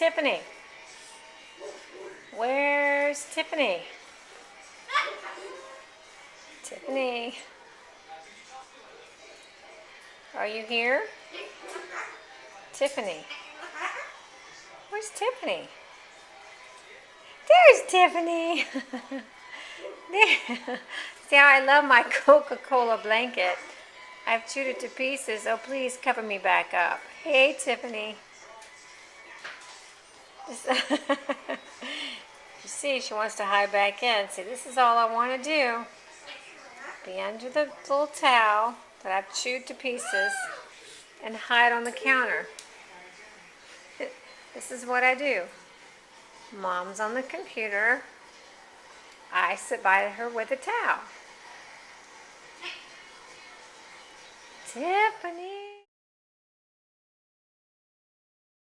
Tiffany? Where's Tiffany? Tiffany, are you here? Tiffany. Where's Tiffany? There's Tiffany. There. See how I love my Coca-Cola blanket. I've chewed it to pieces. Oh, please cover me back up. Hey, Tiffany. You see, she wants to hide back in. See, this is all I want to do. Be under the little towel that I've chewed to pieces and hide on the counter. This is what I do. Mom's on the computer. I sit by her with a towel. Tiffany.